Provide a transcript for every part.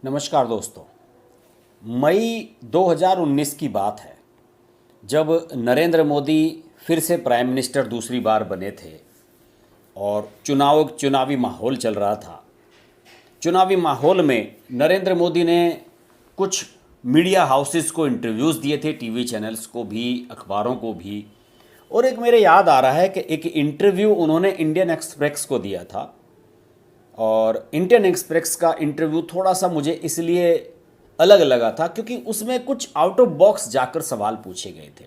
नमस्कार दोस्तों। मई 2019 की बात है जब नरेंद्र मोदी फिर से प्राइम मिनिस्टर दूसरी बार बने थे और चुनावी माहौल चल रहा था। चुनावी माहौल में नरेंद्र मोदी ने कुछ मीडिया हाउसेस को इंटरव्यूज़ दिए थे, टीवी चैनल्स को भी, अखबारों को भी। और एक मेरे याद आ रहा है कि एक इंटरव्यू उन्होंने इंडियन एक्सप्रेस को दिया था। और इंडियन एक्सप्रेस का इंटरव्यू थोड़ा सा मुझे इसलिए अलग लगा था क्योंकि उसमें कुछ आउट ऑफ बॉक्स जाकर सवाल पूछे गए थे।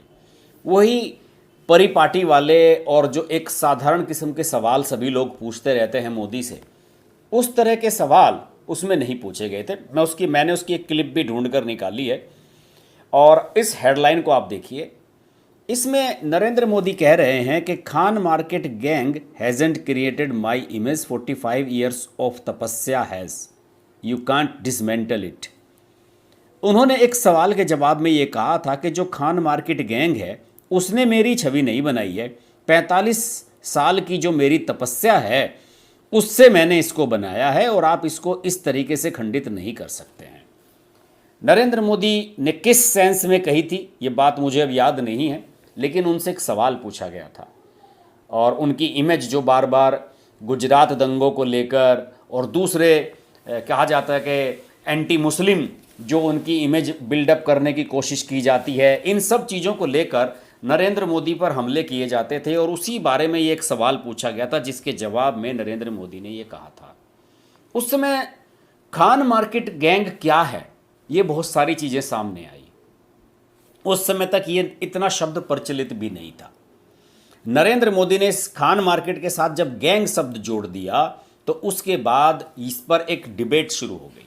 वही परिपाटी वाले और जो एक साधारण किस्म के सवाल सभी लोग पूछते रहते हैं मोदी से, उस तरह के सवाल उसमें नहीं पूछे गए थे। मैंने उसकी एक क्लिप भी ढूंढ कर निकाली है और इस हेडलाइन को आप देखिए। इसमें नरेंद्र मोदी कह रहे हैं कि Khan market gang hasn't created my image 45 years of tapasya has, you can't dismantle it. उन्होंने एक सवाल के जवाब में ये कहा था कि जो खान मार्केट गैंग है उसने मेरी छवि नहीं बनाई है, 45 साल की जो मेरी तपस्या है उससे मैंने इसको बनाया है और आप इसको इस तरीके से खंडित नहीं कर सकते हैं। नरेंद्र मोदी ने किस सेंस में कही थी ये बात मुझे अब याद नहीं है, लेकिन उनसे एक सवाल पूछा गया था और उनकी इमेज जो बार बार गुजरात दंगों को लेकर और दूसरे कहा जाता है कि एंटी मुस्लिम जो उनकी इमेज बिल्डअप करने की कोशिश की जाती है, इन सब चीज़ों को लेकर नरेंद्र मोदी पर हमले किए जाते थे और उसी बारे में ये एक सवाल पूछा गया था जिसके जवाब में नरेंद्र मोदी ने ये कहा था। उस समय खान मार्केट गैंग क्या है ये बहुत सारी चीज़ें सामने आई। उस समय तक ये इतना शब्द प्रचलित भी नहीं था। नरेंद्र मोदी ने इस खान मार्केट के साथ जब गैंग शब्द जोड़ दिया तो उसके बाद इस पर एक डिबेट शुरू हो गई।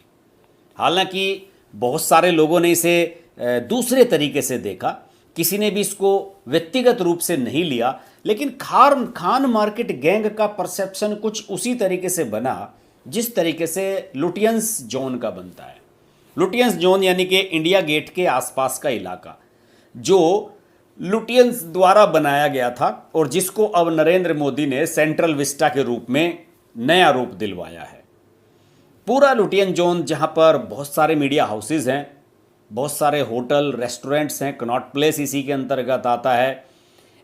हालांकि बहुत सारे लोगों ने इसे दूसरे तरीके से देखा, किसी ने भी इसको व्यक्तिगत रूप से नहीं लिया, लेकिन खान मार्केट गैंग का परसेप्शन कुछ उसी तरीके से बना जिस तरीके से लुटियंस जोन का बनता है। लुटियंस जोन यानी कि इंडिया गेट के आसपास का इलाका जो लुटियंस द्वारा बनाया गया था और जिसको अब नरेंद्र मोदी ने सेंट्रल विस्टा के रूप में नया रूप दिलवाया है। पूरा लुटियन जोन जहां पर बहुत सारे मीडिया हाउसेज हैं, बहुत सारे होटल रेस्टोरेंट्स हैं, कनॉट प्लेस इसी के अंतर्गत आता है।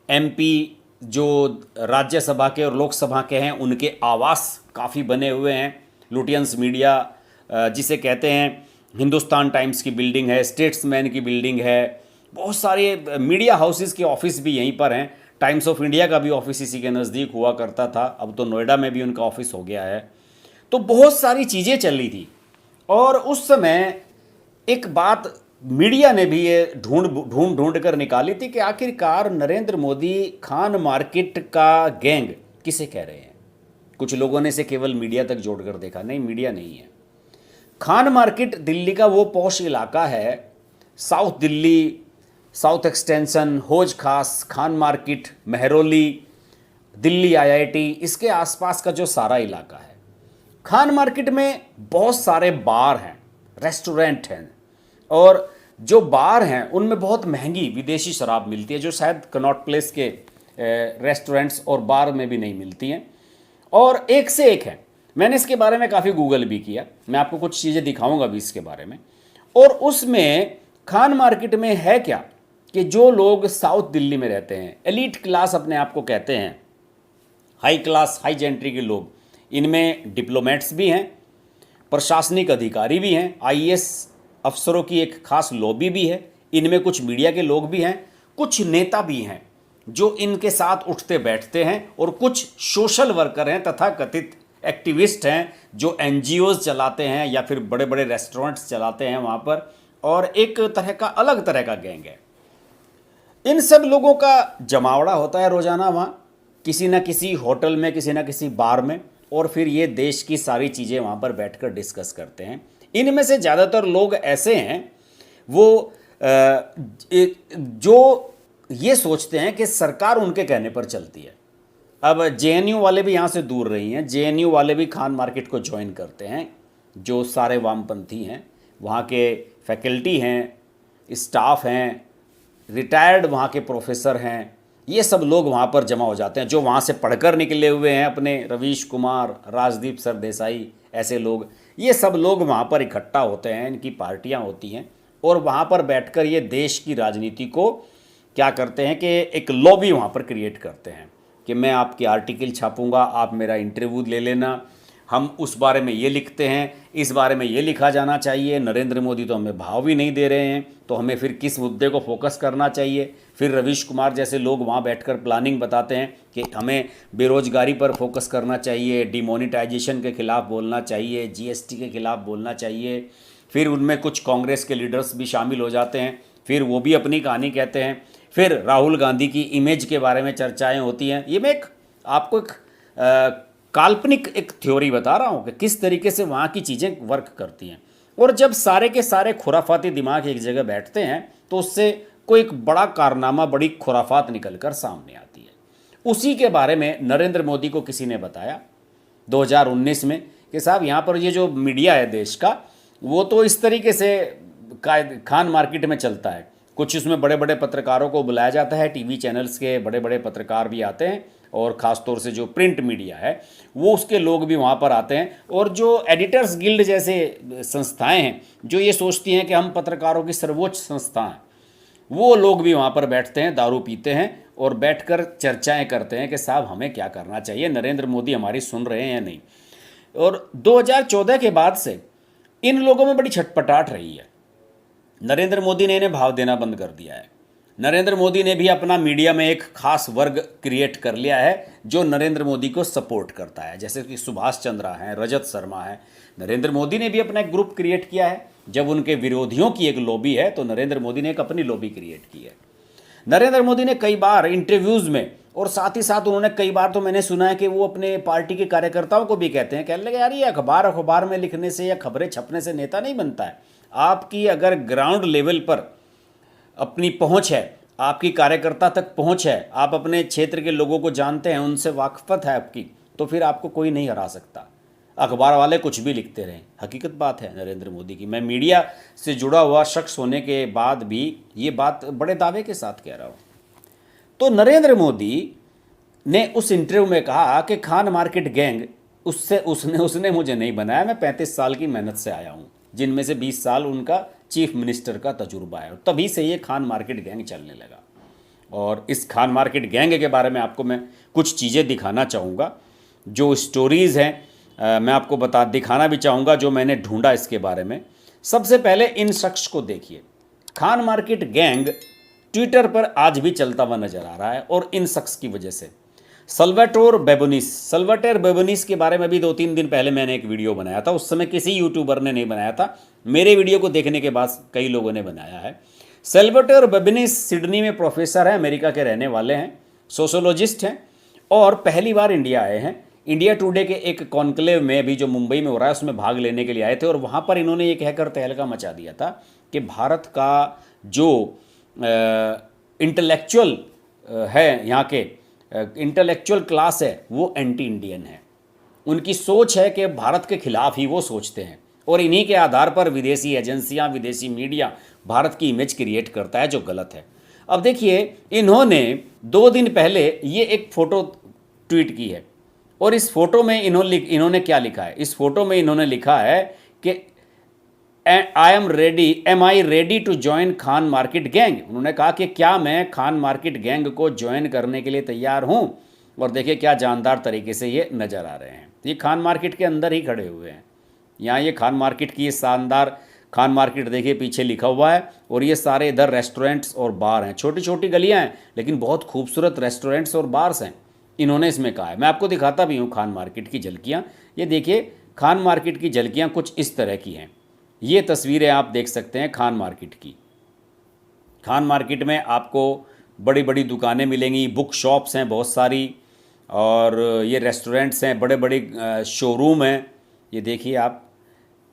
एमपी जो राज्यसभा के और लोकसभा के हैं उनके आवास काफ़ी बने हुए हैं। लुटियंस मीडिया जिसे कहते हैं, हिंदुस्तान टाइम्स की बिल्डिंग है, स्टेट्समैन की बिल्डिंग है, बहुत सारे मीडिया हाउसेस के ऑफिस भी यहीं पर हैं। टाइम्स ऑफ इंडिया का भी ऑफिस इसी के नज़दीक हुआ करता था, अब तो नोएडा में भी उनका ऑफिस हो गया है। तो बहुत सारी चीज़ें चल रही थी और उस समय एक बात मीडिया ने भी ये ढूंढ कर निकाली थी कि आखिरकार नरेंद्र मोदी खान मार्केट का गैंग किसे कह रहे हैं। कुछ लोगों ने इसे केवल मीडिया तक जोड़कर देखा, नहीं मीडिया नहीं है। खान मार्केट दिल्ली का वो पॉश इलाका है, साउथ दिल्ली, साउथ एक्सटेंशन, हौज खास, खान मार्केट, मेहरौली, दिल्ली आईआईटी, इसके आसपास का जो सारा इलाका है। खान मार्केट में बहुत सारे बार हैं, रेस्टोरेंट हैं और जो बार हैं उनमें बहुत महंगी विदेशी शराब मिलती है जो शायद कनॉट प्लेस के रेस्टोरेंट्स और बार में भी नहीं मिलती हैं और एक से एक है। मैंने इसके बारे में काफ़ी गूगल भी किया, मैं आपको कुछ चीज़ें दिखाऊंगा भी इसके बारे में। और उसमें खान मार्केट में है क्या कि जो लोग साउथ दिल्ली में रहते हैं, एलीट क्लास अपने आप को कहते हैं, हाई क्लास हाई जेंट्री के लोग, इनमें डिप्लोमेट्स भी हैं, प्रशासनिक अधिकारी भी हैं, आईएएस अफसरों की एक खास लॉबी भी है, इनमें कुछ मीडिया के लोग भी हैं, कुछ नेता भी हैं जो इनके साथ उठते बैठते हैं और कुछ सोशल वर्कर हैं तथा कथित एक्टिविस्ट हैं जो एनजीओज चलाते हैं या फिर बड़े बड़े रेस्टोरेंट्स चलाते हैं वहाँ पर, और एक तरह का अलग तरह का गैंग है। इन सब लोगों का जमावड़ा होता है रोज़ाना वहाँ किसी न किसी होटल में, किसी न किसी बार में, और फिर ये देश की सारी चीज़ें वहाँ पर बैठकर डिस्कस करते हैं। इनमें से ज़्यादातर लोग ऐसे हैं वो जो ये सोचते हैं कि सरकार उनके कहने पर चलती है। अब जेएनयू वाले भी यहाँ से दूर रही हैं, जेएनयू वाले भी खान मार्केट को ज्वाइन करते हैं। जो सारे वामपंथी हैं, वहाँ के फैकल्टी हैं, स्टाफ हैं, रिटायर्ड वहाँ के प्रोफेसर हैं, ये सब लोग वहाँ पर जमा हो जाते हैं। जो वहाँ से पढ़कर निकले हुए हैं, अपने रवीश कुमार, राजदीप सरदेसाई, ऐसे लोग, ये सब लोग वहाँ पर इकट्ठा होते हैं, इनकी पार्टियाँ होती हैं और वहाँ पर बैठकर ये देश की राजनीति को क्या करते हैं कि एक लॉबी वहाँ पर क्रिएट करते हैं कि मैं आपके आर्टिकल छापूंगा, आप मेरा इंटरव्यू ले लेना, हम उस बारे में ये लिखते हैं, इस बारे में ये लिखा जाना चाहिए, नरेंद्र मोदी तो हमें भाव भी नहीं दे रहे हैं, तो हमें फिर किस मुद्दे को फोकस करना चाहिए। फिर रवीश कुमार जैसे लोग वहाँ बैठकर प्लानिंग बताते हैं कि हमें बेरोजगारी पर फोकस करना चाहिए, डिमोनिटाइजेशन के खिलाफ बोलना चाहिए, जीएसटी के खिलाफ बोलना चाहिए। फिर उनमें कुछ कांग्रेस के लीडर्स भी शामिल हो जाते हैं, फिर वो भी अपनी कहानी कहते हैं। फिर राहुल गांधी की इमेज के बारे में चर्चाएं होती हैं। ये मैं आपको एक काल्पनिक एक थ्योरी बता रहा हूँ कि किस तरीके से वहाँ की चीज़ें वर्क करती हैं। और जब सारे के सारे खुराफाती दिमाग एक जगह बैठते हैं तो उससे कोई एक बड़ा कारनामा, बड़ी खुराफात निकल कर सामने आती है। उसी के बारे में नरेंद्र मोदी को किसी ने बताया 2019 में कि साहब यहाँ पर ये जो मीडिया है देश का, वो तो इस तरीके से खान मार्केट में चलता है। कुछ उसमें बड़े बड़े पत्रकारों को बुलाया जाता है, टीवी चैनल्स के बड़े बड़े पत्रकार भी आते हैं और ख़ासतौर से जो प्रिंट मीडिया है वो उसके लोग भी वहाँ पर आते हैं। और जो एडिटर्स गिल्ड जैसे संस्थाएं हैं जो ये सोचती हैं कि हम पत्रकारों की सर्वोच्च संस्था हैं, वो लोग भी वहाँ पर बैठते हैं, दारू पीते हैं और बैठकर चर्चाएं करते हैं कि साहब हमें क्या करना चाहिए, नरेंद्र मोदी हमारी सुन रहे हैं या नहीं। और 2014 के बाद से इन लोगों में बड़ी छटपटाहट रही है। नरेंद्र मोदी ने इन्हें भाव देना बंद कर दिया है। नरेंद्र मोदी ने भी अपना मीडिया में एक खास वर्ग क्रिएट कर लिया है जो नरेंद्र मोदी को सपोर्ट करता है, जैसे कि सुभाष चंद्रा हैं, रजत शर्मा है। नरेंद्र मोदी ने भी अपना एक ग्रुप क्रिएट किया है। जब उनके विरोधियों की एक लॉबी है तो नरेंद्र मोदी ने एक अपनी लॉबी क्रिएट की है। नरेंद्र मोदी ने कई बार इंटरव्यूज़ में और साथ ही साथ उन्होंने कई बार तो मैंने सुना है कि वो अपने पार्टी के कार्यकर्ताओं को भी कहते हैं, कहने लगे यार ये अखबार में लिखने से या खबरें छपने से नेता नहीं बनता है। आपकी अगर ग्राउंड लेवल पर अपनी पहुंच है, आपकी कार्यकर्ता तक पहुंच है, आप अपने क्षेत्र के लोगों को जानते हैं, उनसे वाकफत है आपकी, तो फिर आपको कोई नहीं हरा सकता। अखबार वाले कुछ भी लिखते रहें, हकीकत बात है नरेंद्र मोदी की। मैं मीडिया से जुड़ा हुआ शख्स होने के बाद भी ये बात बड़े दावे के साथ कह रहा हूँ। तो नरेंद्र मोदी ने उस इंटरव्यू में कहा कि खान मार्केट गैंग उसने मुझे नहीं बनाया, मैं 35 साल की मेहनत से आया हूँ, जिनमें से 20 साल उनका चीफ मिनिस्टर का तजुर्बा है। तभी से ये खान मार्केट गैंग चलने लगा। और इस खान मार्केट गैंग के बारे में आपको मैं कुछ चीज़ें दिखाना चाहूँगा, जो स्टोरीज़ हैं मैं आपको दिखाना भी चाहूँगा जो मैंने ढूंढा इसके बारे में। सबसे पहले इन शख्स को देखिए। खान मार्केट गैंग ट्विटर पर आज भी चलता हुआ नजर आ रहा है और इन शख्स की वजह से सल्वाटोर बेबोनिस के बारे में भी 2-3 दिन पहले मैंने एक वीडियो बनाया था। उस समय किसी यूट्यूबर ने नहीं बनाया था, मेरे वीडियो को देखने के बाद कई लोगों ने बनाया है। सल्वाटोर बेबोनिस सिडनी में प्रोफेसर हैं, अमेरिका के रहने वाले हैं, सोशोलॉजिस्ट हैं और पहली बार इंडिया आए हैं। इंडिया टुडे के एक कॉन्क्लेव में अभी जो मुंबई में हो रहा है उसमें भाग लेने के लिए आए थे और वहाँ पर इन्होंने ये कहकर तहलका मचा दिया था कि भारत का जो इंटेलेक्चुअल है, यहाँ के इंटेलेक्चुअल क्लास है, वो एंटी इंडियन है। उनकी सोच है कि भारत के खिलाफ ही वो सोचते हैं और इन्हीं के आधार पर विदेशी एजेंसियां, विदेशी मीडिया भारत की इमेज क्रिएट करता है, जो गलत है। अब देखिए, इन्होंने 2 दिन पहले ये एक फ़ोटो ट्वीट की है और इस फोटो में इन्होंने क्या लिखा है? इस फोटो में इन्होंने लिखा है कि am I ready to join Khan market gang. उन्होंने कहा कि क्या मैं खान मार्केट गैंग को ज्वाइन करने के लिए तैयार हूं। और देखिए क्या जानदार तरीके से ये नज़र आ रहे हैं। ये खान मार्केट के अंदर ही खड़े हुए हैं। यहाँ ये खान मार्केट की शानदार खान मार्केट देखिए पीछे लिखा हुआ है और ये सारे इधर रेस्टोरेंट्स और बार हैं, छोटी छोटी गलियाँ हैं लेकिन बहुत खूबसूरत रेस्टोरेंट्स और बार्स हैं, इन्होंने इसमें कहा है। मैं आपको दिखाता भी हूँ खान मार्केट की झलकियाँ। ये देखिए खान मार्केट की झलकियाँ कुछ इस तरह की हैं। ये तस्वीरें आप देख सकते हैं खान मार्केट की। खान मार्केट में आपको बड़ी बड़ी दुकानें मिलेंगी, बुक शॉप्स हैं बहुत सारी, और ये रेस्टोरेंट्स हैं, बड़े बड़े शोरूम हैं। ये देखिए आप,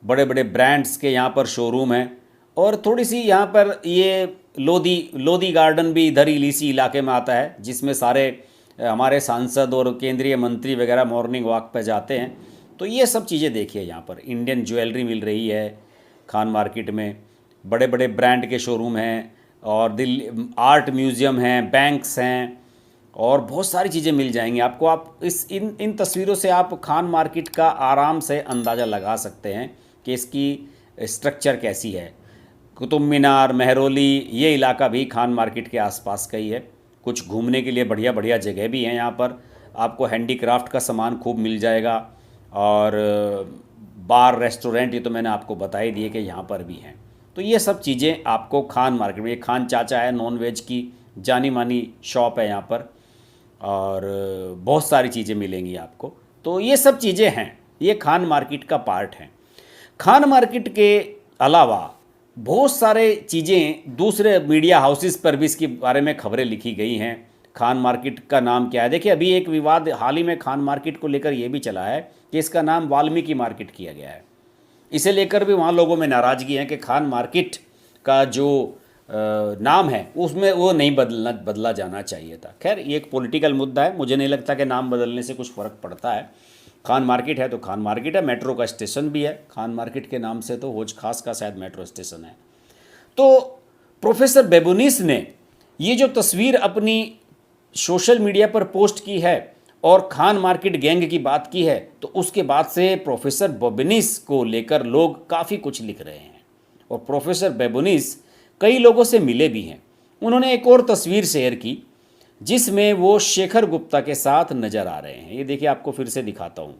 बड़े बड़े ब्रांड्स के यहाँ पर शोरूम हैं। और थोड़ी सी यहाँ पर ये लोधी गार्डन भी इधर ही इसी इलाके में आता है, जिसमें सारे हमारे सांसद और केंद्रीय मंत्री वगैरह मॉर्निंग वॉक पे जाते हैं। तो ये सब चीज़ें देखिए, यहाँ पर इंडियन ज्वेलरी मिल रही है खान मार्केट में, बड़े बड़े ब्रांड के शोरूम हैं और दिल्ली आर्ट म्यूज़ियम हैं, बैंक्स हैं और बहुत सारी चीज़ें मिल जाएंगी आपको। आप इन तस्वीरों से आप खान मार्केट का आराम से अंदाज़ा लगा सकते हैं कि इसकी स्ट्रक्चर कैसी है। कुतुब मीनार, मेहरौली, ये इलाका भी खान मार्केट के आसपास का ही है। कुछ घूमने के लिए बढ़िया बढ़िया जगह भी हैं यहाँ पर। आपको हैंडीक्राफ्ट का सामान खूब मिल जाएगा, और बार, रेस्टोरेंट, ये तो मैंने आपको बता ही दिए कि यहाँ पर भी हैं। तो ये सब चीज़ें आपको खान मार्केट में, ये खान चाचा है, नॉन वेज की जानी मानी शॉप है यहाँ पर, और बहुत सारी चीज़ें मिलेंगी आपको। तो ये सब चीज़ें हैं, ये खान मार्केट का पार्ट हैं। खान मार्केट के अलावा बहुत सारे चीज़ें दूसरे मीडिया हाउसेस पर भी इसके बारे में खबरें लिखी गई हैं। खान मार्केट का नाम क्या है? देखिए, अभी एक विवाद हाल ही में खान मार्केट को लेकर ये भी चला है कि इसका नाम वाल्मीकि मार्केट किया गया है। इसे लेकर भी वहाँ लोगों में नाराज़गी है कि खान मार्केट का जो नाम है उसमें वो नहीं बदला जाना चाहिए था। खैर, ये एक पॉलिटिकल मुद्दा है, मुझे नहीं लगता कि नाम बदलने से कुछ फ़र्क पड़ता है। खान मार्केट है तो खान मार्केट है, मेट्रो का स्टेशन भी है खान मार्केट के नाम से, तो हौज खास का शायद मेट्रो स्टेशन है। तो प्रोफेसर बेबुनिस ने ये जो तस्वीर अपनी सोशल मीडिया पर पोस्ट की है और खान मार्केट गैंग की बात की है, तो उसके बाद से प्रोफेसर बेबुनिस को लेकर लोग काफ़ी कुछ लिख रहे हैं। और प्रोफेसर बेबुनिस कई लोगों से मिले भी हैं। उन्होंने एक और तस्वीर शेयर की जिसमें वो शेखर गुप्ता के साथ नज़र आ रहे हैं। ये देखिए, आपको फिर से दिखाता हूँ।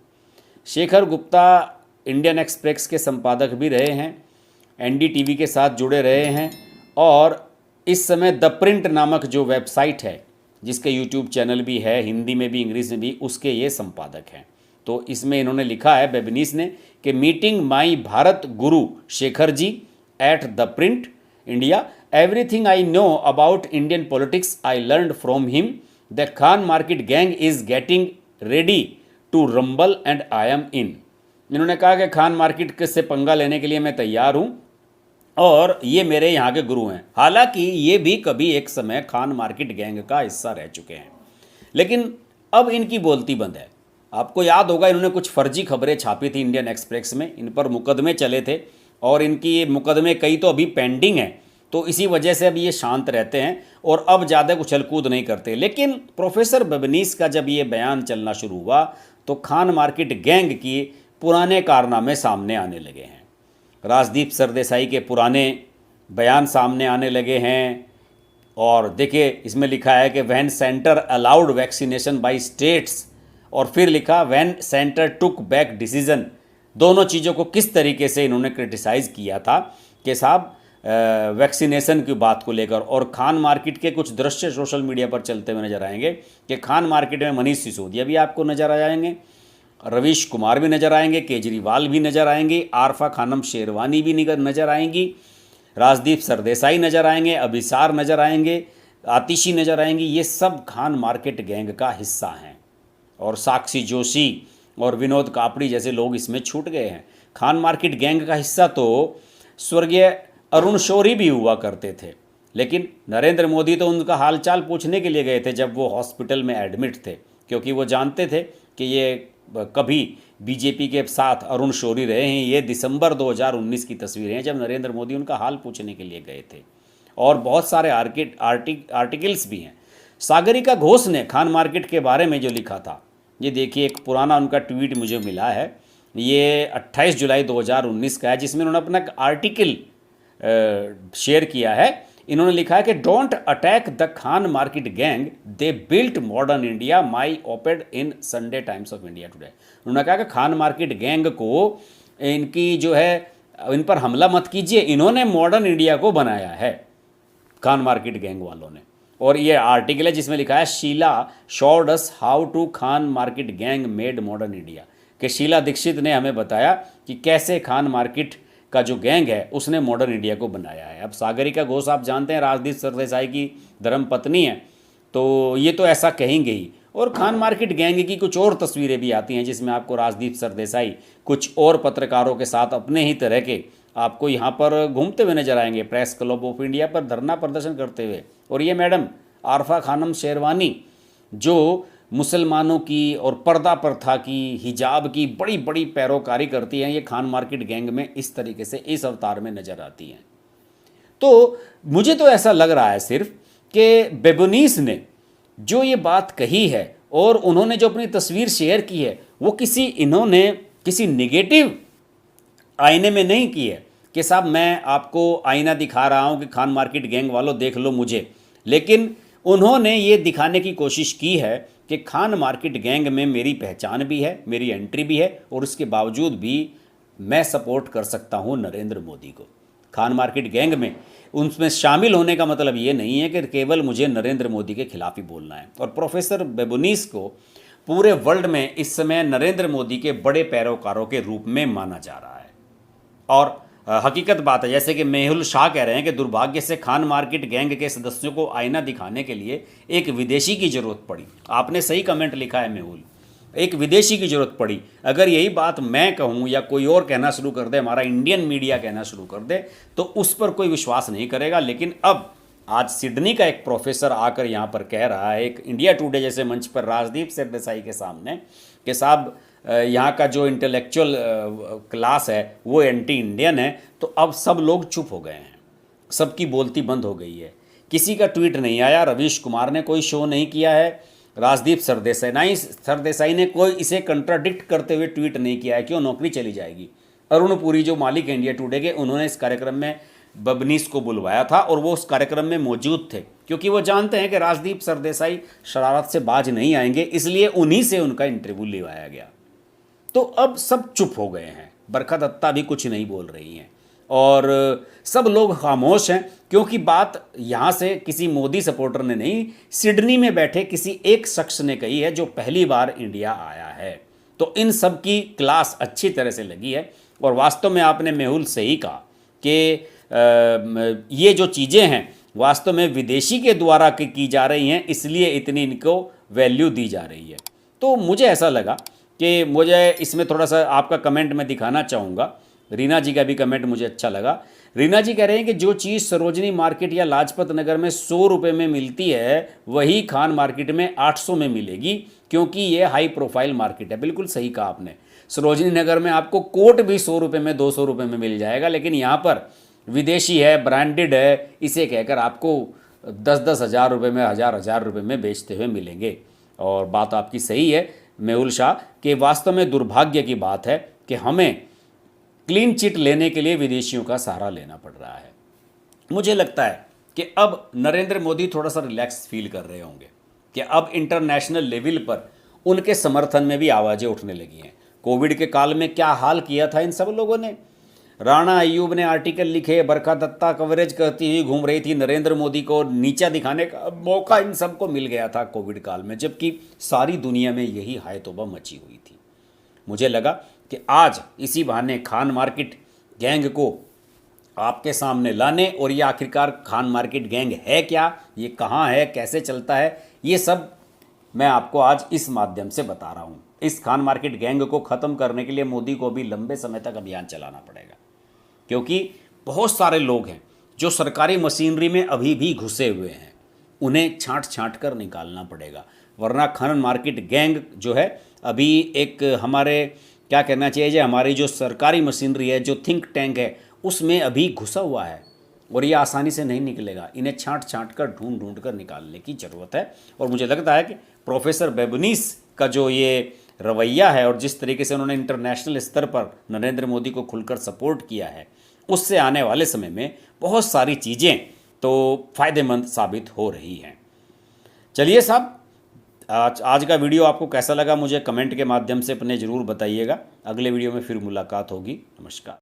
शेखर गुप्ता इंडियन एक्सप्रेस के संपादक भी रहे हैं, एनडीटीवी के साथ जुड़े रहे हैं, और इस समय द प्रिंट नामक जो वेबसाइट है, जिसके यूट्यूब चैनल भी है, हिंदी में भी इंग्लिश में भी, उसके ये संपादक हैं। तो इसमें इन्होंने लिखा है बेबुनिस ने कि meeting my Bharat guru Shekhar ji at the Print India, everything I know about Indian politics I learned from him. The Khan Market gang is getting ready to rumble and I am in. इन्होंने कहा कि खान मार्केट से पंगा लेने के लिए मैं तैयार हूँ और ये मेरे यहाँ के गुरु हैं। हालांकि ये भी कभी एक समय खान मार्केट गैंग का हिस्सा रह चुके हैं, लेकिन अब इनकी बोलती बंद है। आपको याद होगा, इन्होंने कुछ फर्जी खबरें छापी थी इंडियन एक्सप्रेस में, इन पर मुकदमे चले थे और इनकी मुकदमे कई तो अभी पेंडिंग हैं। तो इसी वजह से अब ये शांत रहते हैं और अब ज़्यादा उछल कूद नहीं करते। लेकिन प्रोफेसर बेबुनिस का जब ये बयान चलना शुरू हुआ तो खान मार्केट गैंग की पुराने कारनामे सामने आने लगे हैं। राजदीप सरदेसाई के पुराने बयान सामने आने लगे हैं। और देखिए, इसमें लिखा है कि when centre allowed vaccination by states, और फिर लिखा when centre took back decision. दोनों चीज़ों को किस तरीके से इन्होंने क्रिटिसाइज़ किया था कि साहब वैक्सीनेशन की बात को लेकर। और खान मार्केट के कुछ दृश्य सोशल मीडिया पर चलते हुए नजर आएंगे कि खान मार्केट में मनीष सिसोदिया भी आपको नजर आ जाएंगे, रवीश कुमार भी नजर आएंगे, केजरीवाल भी नजर आएंगे, आरफा खानम शेरवानी भी नजर आएंगी, राजदीप सरदेसाई नजर आएंगे, अभिसार नजर आएंगे, आतिशी नजर आएंगी। ये सब खान मार्केट गैंग का हिस्सा हैं और साक्षी जोशी और विनोद कापड़ी जैसे लोग इसमें छूट गए हैं। खान मार्केट गैंग का हिस्सा तो स्वर्गीय अरुण शौरी भी हुआ करते थे, लेकिन नरेंद्र मोदी तो उनका हालचाल पूछने के लिए गए थे जब वो हॉस्पिटल में एडमिट थे, क्योंकि वो जानते थे कि ये कभी बीजेपी के साथ अरुण शौरी रहे हैं। ये दिसंबर 2019 की तस्वीरें हैं जब नरेंद्र मोदी उनका हाल पूछने के लिए गए थे। और बहुत सारे आर्टिकल्स भी हैं। सागरिका घोष ने खान मार्केट के बारे में जो लिखा था, ये देखिए, एक पुराना उनका ट्वीट मुझे मिला है, ये 28 जुलाई 2019 का है, जिसमें उन्होंने अपना आर्टिकल शेयर किया है। इन्होंने लिखा है कि don't attack the Khan market gang, they built modern India, my op-ed in Sunday times of India today. उन्होंने कहा कि खान मार्केट गैंग को, इनकी जो है, इन पर हमला मत कीजिए, इन्होंने मॉडर्न इंडिया को बनाया है, खान मार्केट गैंग वालों ने। और ये आर्टिकल है जिसमें लिखा है Sheila showed us how to Khan market gang made modern India, कि शीला दीक्षित ने हमें बताया कि कैसे खान मार्केट का जो गैंग है उसने मॉडर्न इंडिया को बनाया है। अब सागरिका घोष आप जानते हैं राजदीप सरदेसाई की धर्म पत्नी है, तो ये तो ऐसा कहेंगे ही। और खान मार्केट गैंग की कुछ और तस्वीरें भी आती हैं जिसमें आपको राजदीप सरदेसाई कुछ और पत्रकारों के साथ अपने ही तरह के आपको यहाँ पर घूमते हुए नजर आएंगे, प्रेस क्लब ऑफ इंडिया पर धरना प्रदर्शन करते हुए। और ये मैडम आरफा खानम शेरवानी, जो मुसलमानों की और पर्दा प्रथा की, हिजाब की बड़ी बड़ी पैरोकारी करती हैं, ये खान मार्केट गैंग में इस तरीके से इस अवतार में नजर आती हैं। तो मुझे तो ऐसा लग रहा है सिर्फ कि बेबुनिस ने जो ये बात कही है और उन्होंने जो अपनी तस्वीर शेयर की है वो इन्होंने किसी निगेटिव आईने में नहीं की है कि साहब मैं आपको आईना दिखा रहा हूँ कि खान मार्केट गैंग वालों देख लो मुझे, लेकिन उन्होंने ये दिखाने की कोशिश की है कि खान मार्केट गैंग में मेरी पहचान भी है, मेरी एंट्री भी है और उसके बावजूद भी मैं सपोर्ट कर सकता हूँ नरेंद्र मोदी को। खान मार्केट गैंग में उनमें शामिल होने का मतलब ये नहीं है कि केवल मुझे नरेंद्र मोदी के खिलाफ ही बोलना है। और प्रोफेसर बेबुनीस को पूरे वर्ल्ड में इस समय नरेंद्र मोदी के बड़े पैरोकारों के रूप में माना जा रहा है। और हकीकत बात है, जैसे कि मेहुल शाह कह रहे हैं कि दुर्भाग्य से खान मार्केट गैंग के सदस्यों को आईना दिखाने के लिए एक विदेशी की जरूरत पड़ी। आपने सही कमेंट लिखा है मेहुल, एक विदेशी की जरूरत पड़ी। अगर यही बात मैं कहूँ या कोई और कहना शुरू कर दे, हमारा इंडियन मीडिया कहना शुरू कर दे, तो उस पर कोई विश्वास नहीं करेगा। लेकिन अब आज सिडनी का एक प्रोफेसर आकर यहाँ पर कह रहा है, एक इंडिया टुडे जैसे मंच पर राजदीप सरदेसाई के सामने, कि साहब यहाँ का जो इंटेलेक्चुअल क्लास है वो एंटी इंडियन है, तो अब सब लोग चुप हो गए हैं, सबकी बोलती बंद हो गई है। किसी का ट्वीट नहीं आया, रवीश कुमार ने कोई शो नहीं किया है, राजदीप सरदेसाई ने कोई इसे कंट्राडिक्ट करते हुए ट्वीट नहीं किया है, क्यों नौकरी चली जाएगी। अरुण पुरी जो मालिक है इंडिया टुडे के, उन्होंने इस कार्यक्रम में बबनीस को बुलवाया था और वो उस कार्यक्रम में मौजूद थे, क्योंकि वो जानते हैं कि राजदीप सरदेसाई शरारत से बाज नहीं आएंगे, इसलिए उन्हीं से उनका इंटरव्यू लिवाया गया। तो अब सब चुप हो गए हैं, बरखा दत्ता भी कुछ नहीं बोल रही हैं और सब लोग खामोश हैं, क्योंकि बात यहाँ से किसी मोदी सपोर्टर ने नहीं, सिडनी में बैठे किसी एक शख्स ने कही है जो पहली बार इंडिया आया है। तो इन सब की क्लास अच्छी तरह से लगी है। और वास्तव में आपने मेहुल सही कहा कि ये जो चीज़ें हैं वास्तव में विदेशी के द्वारा की जा रही हैं, इसलिए इतनी इनको वैल्यू दी जा रही है। तो मुझे ऐसा लगा कि मुझे इसमें थोड़ा सा आपका कमेंट मैं दिखाना चाहूँगा। रीना जी का भी कमेंट मुझे अच्छा लगा। रीना जी कह रहे हैं कि जो चीज़ सरोजनी मार्केट या लाजपत नगर में 100 रुपये में मिलती है वही खान मार्केट में 800 में मिलेगी, क्योंकि ये हाई प्रोफाइल मार्केट है। बिल्कुल सही कहा आपने। सरोजनी नगर में आपको कोट भी 100 रुपये में 200 रुपये में मिल जाएगा, लेकिन यहाँ पर विदेशी है, ब्रांडेड है, इसे कहकर आपको 10-10 हज़ार रुपये में, हज़ार रुपये में बेचते हुए मिलेंगे। और बात आपकी सही है मेहुल शाह कि वास्तव में दुर्भाग्य की बात है कि हमें क्लीन चिट लेने के लिए विदेशियों का सहारा लेना पड़ रहा है। मुझे लगता है कि अब नरेंद्र मोदी थोड़ा सा रिलैक्स फील कर रहे होंगे कि अब इंटरनेशनल लेवल पर उनके समर्थन में भी आवाज़ें उठने लगी हैं। कोविड के काल में क्या हाल किया था इन सब लोगों ने। राणा अय्यूब ने आर्टिकल लिखे, बरखा दत्ता कवरेज करती हुई घूम रही थी, नरेंद्र मोदी को नीचा दिखाने का मौका इन सबको मिल गया था कोविड काल में, जबकि सारी दुनिया में यही हाय तौबा मची हुई थी। मुझे लगा कि आज इसी बहाने खान मार्केट गैंग को आपके सामने लाने, और ये आखिरकार खान मार्केट गैंग है क्या, ये कहाँ है, कैसे चलता है, ये सब मैं आपको आज इस माध्यम से बता रहा हूँ। इस खान मार्केट गैंग को ख़त्म करने के लिए मोदी को भी लंबे समय तक अभियान चलाना पड़ेगा, क्योंकि बहुत सारे लोग हैं जो सरकारी मशीनरी में अभी भी घुसे हुए हैं, उन्हें छांट कर निकालना पड़ेगा। वरना खान मार्केट गैंग जो है अभी एक हमारे क्या कहना चाहिए, हमारी जो सरकारी मशीनरी है, जो थिंक टैंक है, उसमें अभी घुसा हुआ है और ये आसानी से नहीं निकलेगा। इन्हें छांट कर ढूंढ कर निकालने की ज़रूरत है। और मुझे लगता है कि प्रोफेसर बेबनीस का जो ये रवैया है और जिस तरीके से उन्होंने इंटरनेशनल स्तर पर नरेंद्र मोदी को खुलकर सपोर्ट किया है, उससे आने वाले समय में बहुत सारी चीज़ें तो फ़ायदेमंद साबित हो रही हैं। चलिए साहब, आज का वीडियो आपको कैसा लगा मुझे कमेंट के माध्यम से अपने ज़रूर बताइएगा। अगले वीडियो में फिर मुलाकात होगी। नमस्कार।